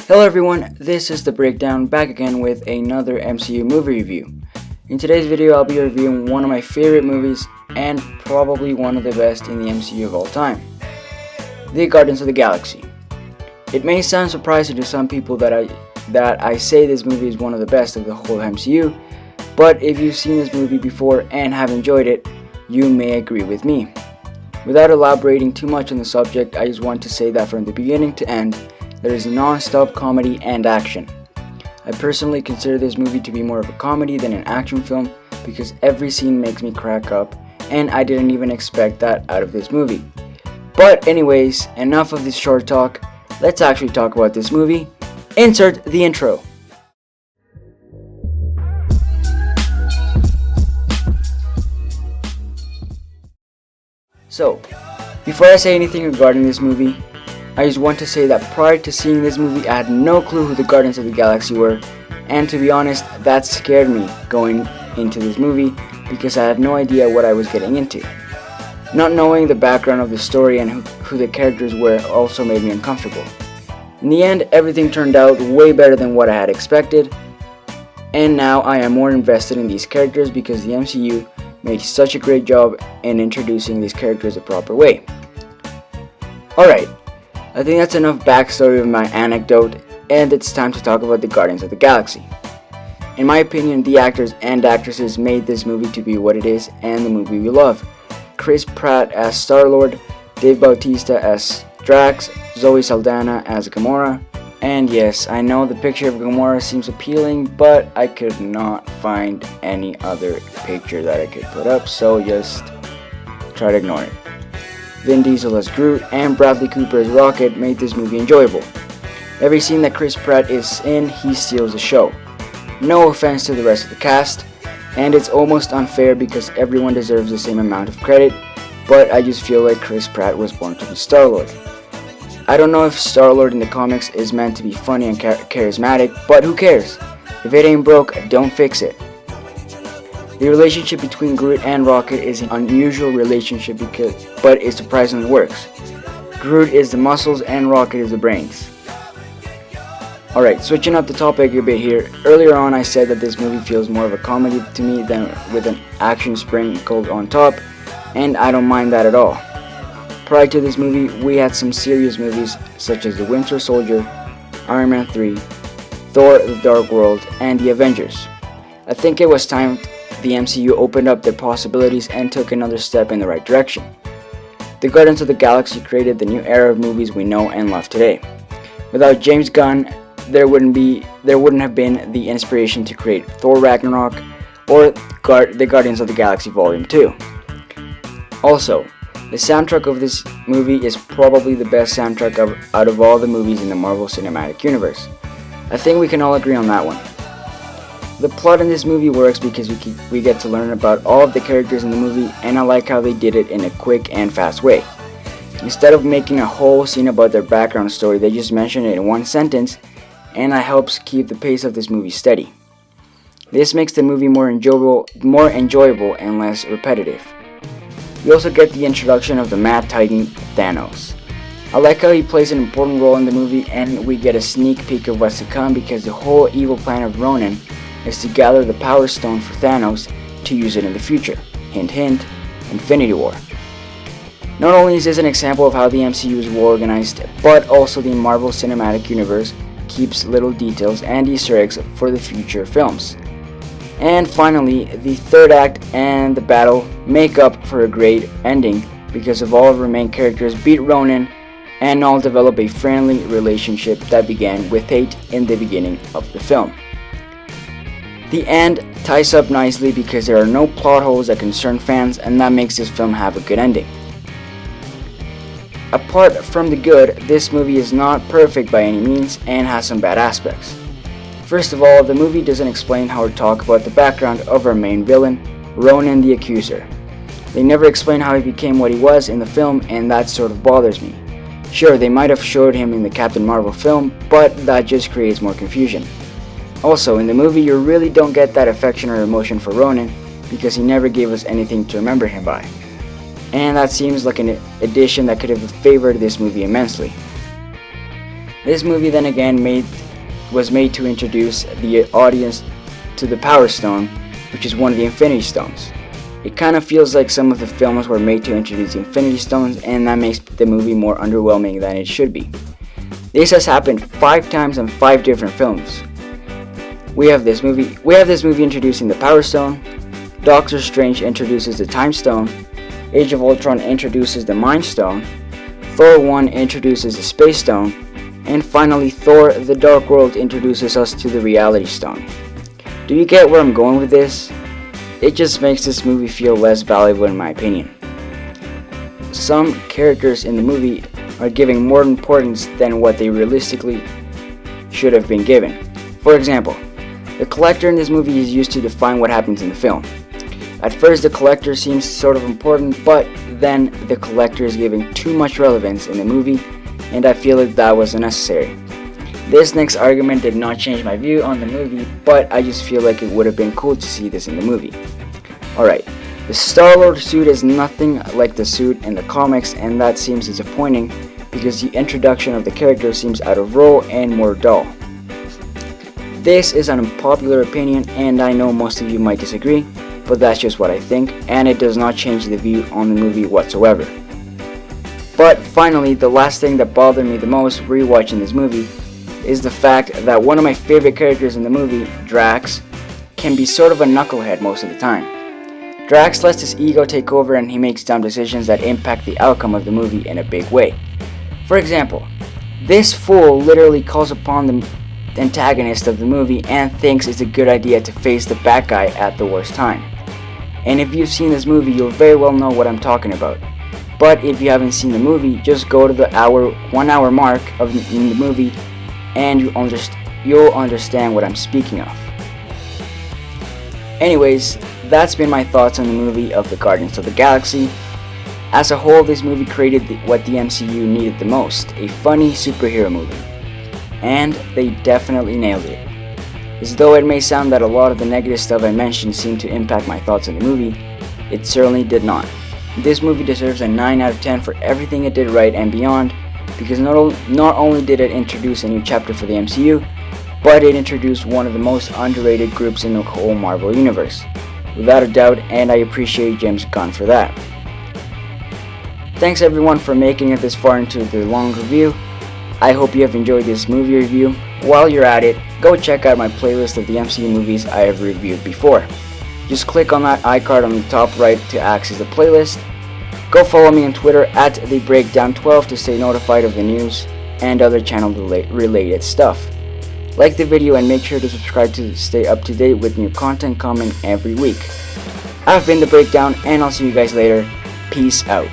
Hello everyone, this is The Breakdown, back again with another MCU movie review. In today's video, I'll be reviewing one of my favorite movies and probably one of the best in the MCU of all time, The Guardians of the Galaxy. It may sound surprising to some people that I say this movie is one of the best of the whole MCU, but if you've seen this movie before and have enjoyed it, you may agree with me. Without elaborating too much on the subject, I just want to say that from the beginning to end, there is non-stop comedy and action. I personally consider this movie to be more of a comedy than an action film because every scene makes me crack up, and I didn't even expect that out of this movie. But anyways, enough of this short talk, let's actually talk about this movie. Insert the intro. So, before I say anything regarding this movie, I just want to say that prior to seeing this movie, I had no clue who the Guardians of the Galaxy were, and to be honest, that scared me going into this movie because I had no idea what I was getting into. Not knowing the background of the story and who the characters were also made me uncomfortable. In the end, everything turned out way better than what I had expected, and now I am more invested in these characters because the MCU made such a great job in introducing these characters the proper way. Alright, I think that's enough backstory of my anecdote, and it's time to talk about the Guardians of the Galaxy. In my opinion, the actors and actresses made this movie to be what it is and the movie we love. Chris Pratt as Star-Lord, Dave Bautista as Drax, Zoe Saldana as Gamora, and yes, I know the picture of Gamora seems appealing, but I could not find any other picture that I could put up, so just try to ignore it. Vin Diesel as Groot and Bradley Cooper as Rocket made this movie enjoyable. Every scene that Chris Pratt is in, he steals the show. No offense to the rest of the cast, and it's almost unfair because everyone deserves the same amount of credit, but I just feel like Chris Pratt was born to be Star-Lord. I don't know if Star-Lord in the comics is meant to be funny and charismatic, but who cares? If it ain't broke, don't fix it. The relationship between Groot and Rocket is an unusual relationship but it surprisingly works. Groot is the muscles and Rocket is the brains. Alright, switching up the topic a bit here. Earlier on I said that this movie feels more of a comedy to me than with an action sprinkled on top, and I don't mind that at all. Prior to this movie, we had some serious movies such as The Winter Soldier, Iron Man 3, Thor: The Dark World, and The Avengers. I think it was time the MCU opened up their possibilities and took another step in the right direction. The Guardians of the Galaxy created the new era of movies we know and love today. Without James Gunn, there wouldn't have been the inspiration to create Thor Ragnarok or the Guardians of the Galaxy Volume 2. Also, the soundtrack of this movie is probably the best soundtrack out of all the movies in the Marvel Cinematic Universe. I think we can all agree on that one. The plot in this movie works because we get to learn about all of the characters in the movie, and I like how they did it in a quick and fast way. Instead of making a whole scene about their background story, they just mention it in one sentence, and that helps keep the pace of this movie steady. This makes the movie more enjoyable and less repetitive. We also get the introduction of the Mad Titan Thanos. I like how he plays an important role in the movie, and we get a sneak peek of what's to come because the whole evil plan of Ronan is to gather the Power Stone for Thanos to use it in the future. Hint hint, Infinity War. Not only is this an example of how the MCU is well organized, but also the Marvel Cinematic Universe keeps little details and Easter eggs for the future films. And finally, the third act and the battle make up for a great ending because of all of our main characters beat Ronan and all develop a friendly relationship that began with hate in the beginning of the film. The end ties up nicely because there are no plot holes that concern fans, and that makes this film have a good ending. Apart from the good, this movie is not perfect by any means and has some bad aspects. First of all, the movie doesn't explain or talk about the background of our main villain, Ronan the Accuser. They never explain how he became what he was in the film, and that sort of bothers me. Sure, they might have showed him in the Captain Marvel film, but that just creates more confusion. Also, in the movie you really don't get that affection or emotion for Ronan because he never gave us anything to remember him by. And that seems like an addition that could have favored this movie immensely. This movie then again was made to introduce the audience to the Power Stone, which is one of the Infinity Stones. It kind of feels like some of the films were made to introduce the Infinity Stones, and that makes the movie more underwhelming than it should be. This has happened 5 times in 5 different films. We have this movie introducing the Power Stone, Doctor Strange introduces the Time Stone, Age of Ultron introduces the Mind Stone, Thor 1 introduces the Space Stone, and finally Thor: The Dark World introduces us to the Reality Stone. Do you get where I'm going with this? It just makes this movie feel less valuable in my opinion. Some characters in the movie are giving more importance than what they realistically should have been given. For example, the Collector in this movie is used to define what happens in the film. At first the Collector seems sort of important, but then the Collector is given too much relevance in the movie, and I feel like that was unnecessary. This next argument did not change my view on the movie, but I just feel like it would have been cool to see this in the movie. Alright, the Star-Lord suit is nothing like the suit in the comics, and that seems disappointing because the introduction of the character seems out of role and more dull. This is an unpopular opinion, and I know most of you might disagree, but that's just what I think, and it does not change the view on the movie whatsoever. But finally, the last thing that bothered me the most rewatching this movie is the fact that one of my favorite characters in the movie, Drax, can be sort of a knucklehead most of the time. Drax lets his ego take over and he makes dumb decisions that impact the outcome of the movie in a big way. For example, this fool literally calls upon the antagonist of the movie and thinks it's a good idea to face the bad guy at the worst time. And if you've seen this movie, you'll very well know what I'm talking about. But if you haven't seen the movie, just go to the 1 hour mark in the movie and you'll understand what I'm speaking of. Anyways, that's been my thoughts on the movie of the Guardians of the Galaxy. As a whole, this movie created what the MCU needed the most, a funny superhero movie. And they definitely nailed it. As though it may sound that a lot of the negative stuff I mentioned seemed to impact my thoughts on the movie, it certainly did not. This movie deserves a 9 out of 10 for everything it did right and beyond, because not only did it introduce a new chapter for the MCU, but it introduced one of the most underrated groups in the whole Marvel Universe. Without a doubt, and I appreciate James Gunn for that. Thanks everyone for making it this far into the long review. I hope you have enjoyed this movie review. While you're at it, go check out my playlist of the MCU movies I have reviewed before. Just click on that iCard on the top right to access the playlist. Go follow me on Twitter at TheBreakdown12 to stay notified of the news and other channel related stuff. Like the video and make sure to subscribe to stay up to date with new content coming every week. I've been The Breakdown and I'll see you guys later. Peace out.